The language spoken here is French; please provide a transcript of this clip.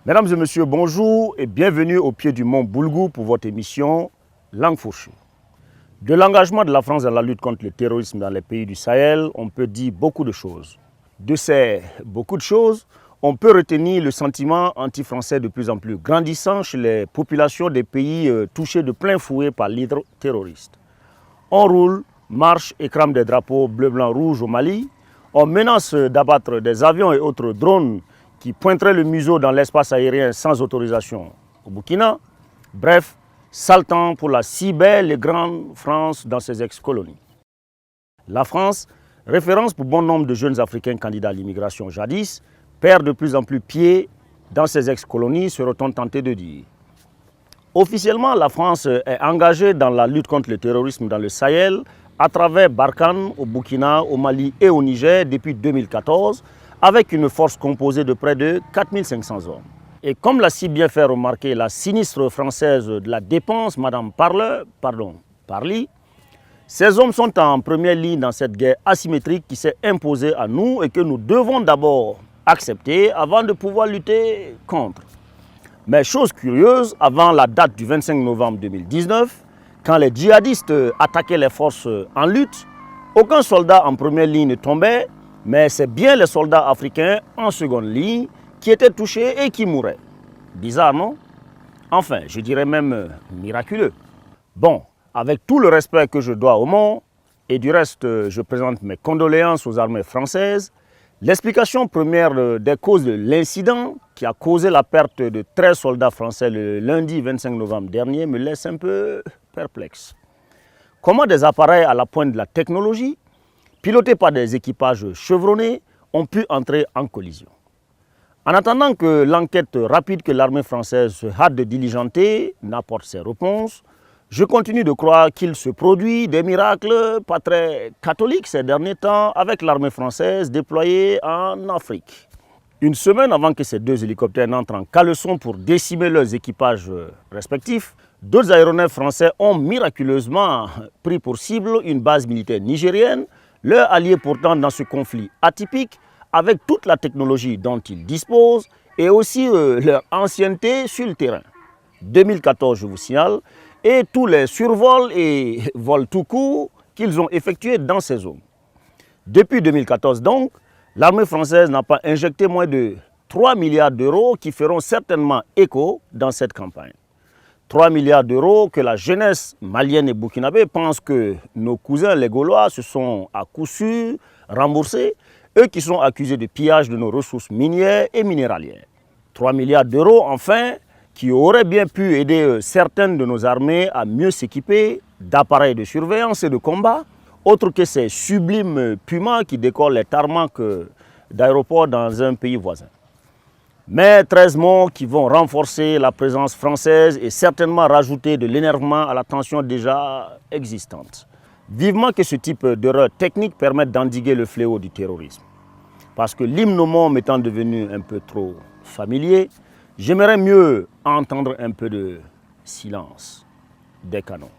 Mesdames et messieurs, bonjour et bienvenue au pied du mont Boulgou pour votre émission Langue fourchue. De l'engagement de la France dans la lutte contre le terrorisme dans les pays du Sahel, on peut dire beaucoup de choses. De ces beaucoup de choses, on peut retenir le sentiment anti-français de plus en plus grandissant chez les populations des pays touchés de plein fouet par l'hydre terroriste. On roule, marche et crame des drapeaux bleu, blanc, rouge au Mali. On menace d'abattre des avions et autres drones qui pointeraient le museau dans l'espace aérien sans autorisation au Burkina. Bref, sale temps pour la si belle et grande France dans ses ex-colonies. La France, référence pour bon nombre de jeunes Africains candidats à l'immigration jadis, perd de plus en plus pied dans ses ex-colonies, serait-on tenté de dire. Officiellement, la France est engagée dans la lutte contre le terrorisme dans le Sahel à travers Barkhane au Burkina, au Mali et au Niger depuis 2014, avec une force composée de près de 4500 hommes. Et comme l'a si bien fait remarquer la sinistre française de la dépense, Madame Parly, ces hommes sont en première ligne dans cette guerre asymétrique qui s'est imposée à nous et que nous devons d'abord accepter avant de pouvoir lutter contre. Mais chose curieuse, avant la date du 25 novembre 2019, quand les djihadistes attaquaient les forces en lutte, aucun soldat en première ligne ne tombait, mais c'est bien les soldats africains en seconde ligne qui étaient touchés et qui mouraient. Bizarre, non? Enfin, je dirais même miraculeux. Bon, avec tout le respect que je dois au monde, et du reste, je présente mes condoléances aux armées françaises, l'explication première des causes de l'incident qui a causé la perte de 13 soldats français le lundi 25 novembre dernier me laisse un peu perplexe. Comment des appareils à la pointe de la technologie, pilotés par des équipages chevronnés, ont pu entrer en collision? En attendant que l'enquête rapide que l'armée française se hâte de diligenter n'apporte ses réponses, je continue de croire qu'il se produit des miracles pas très catholiques ces derniers temps avec l'armée française déployée en Afrique. Une semaine avant que ces deux hélicoptères n'entrent en caleçon pour décimer leurs équipages respectifs, d'autres aéronefs français ont miraculeusement pris pour cible une base militaire nigérienne, leur allié pourtant dans ce conflit atypique, avec toute la technologie dont ils disposent et aussi leur ancienneté sur le terrain. 2014, je vous signale, et tous les survols et vols tout court qu'ils ont effectués dans ces zones. Depuis 2014 donc, l'armée française n'a pas injecté moins de 3 milliards d'euros qui feront certainement écho dans cette campagne. 3 milliards d'euros que la jeunesse malienne et burkinabé pense que nos cousins les Gaulois se sont à coup sûr remboursés, eux qui sont accusés de pillage de nos ressources minières et minéralières. 3 milliards d'euros enfin qui auraient bien pu aider certaines de nos armées à mieux s'équiper d'appareils de surveillance et de combat, autres que ces sublimes pumas qui décollent les tarmacs d'aéroports dans un pays voisin. Mais 13 morts qui vont renforcer la présence française et certainement rajouter de l'énervement à la tension déjà existante. Vivement que ce type d'erreur technique permette d'endiguer le fléau du terrorisme. Parce que l'hymne au monde m'étant devenu un peu trop familier, j'aimerais mieux entendre un peu de silence des canons.